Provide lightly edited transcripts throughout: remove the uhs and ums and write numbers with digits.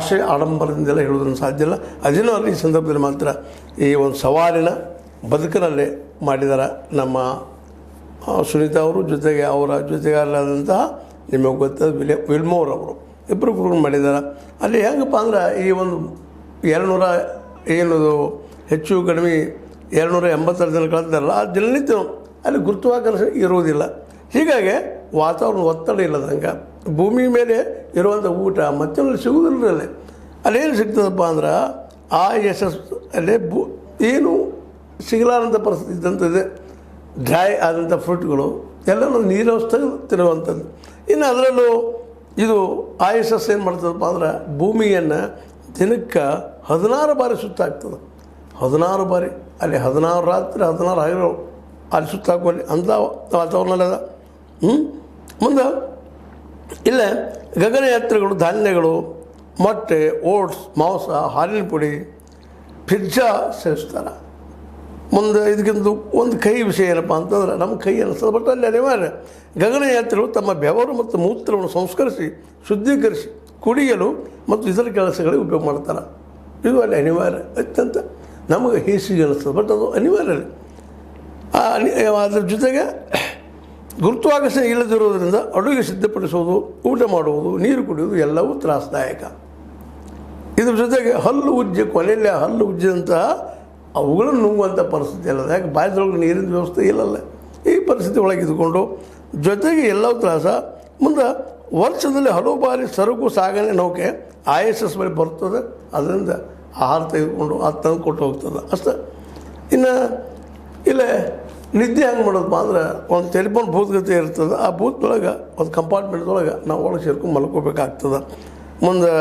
ಭಾಷೆ ಆಡಂಬರದಿಂದೆಲ್ಲ ಹೇಳೋದನ್ನು ಸಾಧ್ಯ ಇಲ್ಲ. ಅದೇನೋ ಅಲ್ಲಿ ಈ ಸಂದರ್ಭದಲ್ಲಿ ಮಾತ್ರ ಈ ಒಂದು ಸವಾಲಿನ ಬದುಕಿನಲ್ಲೇ ಮಾಡಿದ್ದಾರೆ ನಮ್ಮ ಸುನೀತಾ ಅವರು, ಜೊತೆಗೆ ಅವರ ಜೊತೆಗಾರರಾದಂತಹ ನಿಮಗೆ ಗೊತ್ತಾದ ವಿಲ್ಮೋರ್ ಅವರು ಇಬ್ಬರು ಕೂಡ ಮಾಡಿದ್ದಾರೆ. ಅಲ್ಲಿ ಹೆಂಗಪ್ಪ ಅಂದ್ರೆ ಈ ಒಂದು 200 ಏನದು ಹೆಚ್ಚು ಕಡಿಮೆ 286 ಜನ ಕಳೆದಾರಲ್ಲ, ಆ ದಿನನಿತ್ಯ ಅಲ್ಲಿ ಗುರುತ್ವಾಕರ್ಷಣೆ ಇರುವುದಿಲ್ಲ. ಹೀಗಾಗಿ ವಾತಾವರಣ ಒತ್ತಡ ಇಲ್ಲದಂಗೆ ಭೂಮಿ ಮೇಲೆ ಇರುವಂಥ ಊಟ ಮತ್ತೊಂದು ಸಿಗುವುದಿಲ್ಲ. ಅಲ್ಲೇನು ಸಿಗ್ತದಪ್ಪ ಅಂದ್ರೆ ISS ಅಲ್ಲೇ ಏನು ಸಿಗಲಾರಂಥ ಪರಿಸ್ಥಿತಿ ಇದ್ದಂಥದ್ದೇ, ಡ್ರೈ ಆದಂಥ ಫ್ರೂಟ್ಗಳು ಎಲ್ಲನೂ ನೀರವಸ್ಥೆಗೆ ತಿರುವಂಥದ್ದು. ಇನ್ನು ಅದರಲ್ಲೂ ಇದು ISS ಏನು ಮಾಡ್ತದಪ್ಪ ಅಂದ್ರೆ ಭೂಮಿಯನ್ನು ದಿನಕ್ಕೆ 16 ಬಾರಿ ಸುತ್ತಾಗ್ತದೆ. 16 ಬಾರಿ ಅಲ್ಲಿ 16 ರಾತ್ರಿ 16 ಹಗಲು ಅಲ್ಲಿ ಸುತ್ತಾಕುವಲ್ಲಿ ಅಂಥ ವಾತಾವರಣದ ಮುಂದೆ ಇಲ್ಲೇ ಗಗನಯಾತ್ರಿಗಳು ಧಾನ್ಯಗಳು, ಮೊಟ್ಟೆ, ಓಟ್ಸ್, ಮಾಂಸ, ಹಾಲಿನ ಪುಡಿ, ಪಿಜ್ಜಾ ಸೇವಿಸ್ತಾರೆ. ಮುಂದೆ ಇದಕ್ಕಿಂತ ಒಂದು ಕೈ ವಿಷಯ ಏನಪ್ಪ ಅಂತಂದ್ರೆ ನಮ್ಮ ಕೈ ಅನ್ನಿಸ್ತದೆ. ಬಟ್ ಅಲ್ಲಿ ಅನಿವಾರ್ಯ ಗಗನಯಾತ್ರಿಗಳು ತಮ್ಮ ಬೆವರು ಮತ್ತು ಮೂತ್ರವನ್ನು ಸಂಸ್ಕರಿಸಿ ಶುದ್ಧೀಕರಿಸಿ ಕುಡಿಯಲು ಮತ್ತು ಇತರ ಕೆಲಸಗಳಿಗೆ ಉಪಯೋಗ ಮಾಡ್ತಾರೆ. ಇದು ಅಲ್ಲಿ ಅನಿವಾರ್ಯ ಅತ್ಯಂತ ನಮಗೆ ಹೇಸಿಗೆ ಅನ್ನಿಸ್ತದೆ, ಬಟ್ ಅದು ಅನಿವಾರ್ಯ. ಅದ್ರ ಜೊತೆಗೆ ಗುರುತ್ವಾಕರ್ಷಣೆ ಇಲ್ಲದಿರೋದರಿಂದ ಅಡುಗೆ ಸಿದ್ಧಪಡಿಸೋದು, ಊಟ ಮಾಡುವುದು, ನೀರು ಕುಡಿಯೋದು ಎಲ್ಲವೂ ತ್ರಾಸದಾಯಕ. ಇದ್ರ ಜೊತೆಗೆ ಹಲ್ಲು ಉಜ್ಜೆ, ಕೊನೆಯಲ್ಲಿ ಹಲ್ಲು ಉಜ್ಜಿದಂತಹ ಅವುಗಳನ್ನು ನುಂಗುವಂಥ ಪರಿಸ್ಥಿತಿ ಅಲ್ಲ. ಯಾಕೆ ಬಾಯಿದೊಳಗೆ ನೀರಿನ ವ್ಯವಸ್ಥೆ ಇಲ್ಲಲ್ಲ. ಈ ಪರಿಸ್ಥಿತಿ ಒಳಗೆ ಇದ್ದುಕೊಂಡು ಜೊತೆಗೆ ಎಲ್ಲವೂ ತ್ರಾಸ. ಮುಂದೆ ವರ್ಷದಲ್ಲಿ ಹಲವು ಬಾರಿ ಸರಕು ಸಾಗಣೆ ನೌಕೆ ISS ಬಳಿ ಬರ್ತದೆ. ಅದರಿಂದ ಆಹಾರ ತೆಗೆದುಕೊಂಡು ಅದು ತಂದು ಕೊಟ್ಟು ಹೋಗ್ತದೆ ಅಷ್ಟೇ. ಇನ್ನು ಇಲ್ಲೇ ನಿದ್ದೆ ಹೆಂಗೆ ಮಾಡೋದಪ್ಪ ಅಂದ್ರೆ ಒಂದು ಟೆಲಿಫೋನ್ ಭೂತಗತೆ ಇರ್ತದೆ. ಆ ಭೂತೊಳಗೆ ಒಂದು ಕಂಪಾರ್ಟ್ಮೆಂಟ್ದೊಳಗೆ ನಾವು ಒಳಗೆ ಸೇರ್ಕೊಂಡು ಮಲ್ಕೋಬೇಕಾಗ್ತದೆ. ಮುಂದೆ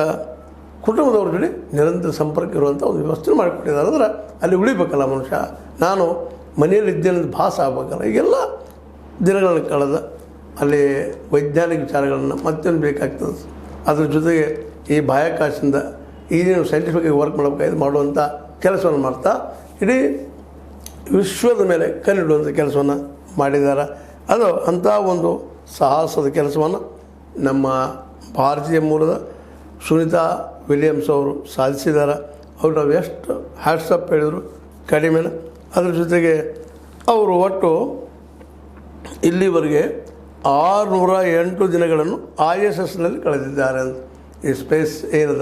ಕುಟುಂಬದವ್ರ ಜೊತೆ ನಿರಂತರ ಸಂಪರ್ಕ ಇರುವಂಥ ಒಂದು ವ್ಯವಸ್ಥೆ ಮಾಡಿಕೊಟ್ಟಿದ್ದಾರೆ. ಅಂದ್ರೆ ಅಲ್ಲಿ ಉಳಿಬೇಕಲ್ಲ ಮನುಷ್ಯ. ನಾನು ಮನೆಯಲ್ಲಿದ್ದೇನೆ ಭಾಸ ಆಗ್ಬೇಕಲ್ಲ. ಈಗೆಲ್ಲ ದಿನಗಳನ್ನು ಕಳೆದ ಅಲ್ಲಿ ವೈಜ್ಞಾನಿಕ ವಿಚಾರಗಳನ್ನು ಮತ್ತೊಂದು ಬೇಕಾಗ್ತದೆ. ಅದ್ರ ಜೊತೆಗೆ ಈ ಬಾಹ್ಯಾಕಾಶದಿಂದ ಈಗೇನು ಸೈಂಟಿಫಿಕಾಗಿ ವರ್ಕ್ ಮಾಡುವಂಥ ಕೆಲಸವನ್ನು ಮಾಡ್ತಾ ಇಡೀ ವಿಶ್ವದ ಮೇಲೆ ಕಣ್ಣಿಡುವಂಥ ಕೆಲಸವನ್ನು ಮಾಡಿದ್ದಾರೆ. ಅದು ಅಂಥ ಒಂದು ಸಾಹಸದ ಕೆಲಸವನ್ನು ನಮ್ಮ ಭಾರತೀಯ ಮೂಲದ ಸುನೀತಾ ವಿಲಿಯಮ್ಸ್ ಅವರು ಸಾಧಿಸಿದ್ದಾರೆ. ಅವರು ನಾವು ಎಷ್ಟು ಹ್ಯಾಟ್ಸಪ್ ಹೇಳಿದರು ಕಡಿಮೆನ. ಅದ್ರ ಜೊತೆಗೆ ಅವರು ಒಟ್ಟು ಇಲ್ಲಿವರೆಗೆ 608 ದಿನಗಳನ್ನು ISSನಲ್ಲಿ ಕಳೆದಿದ್ದಾರೆ ಅಂತ. ಈ ಸ್ಪೇಸ್ ಏನದ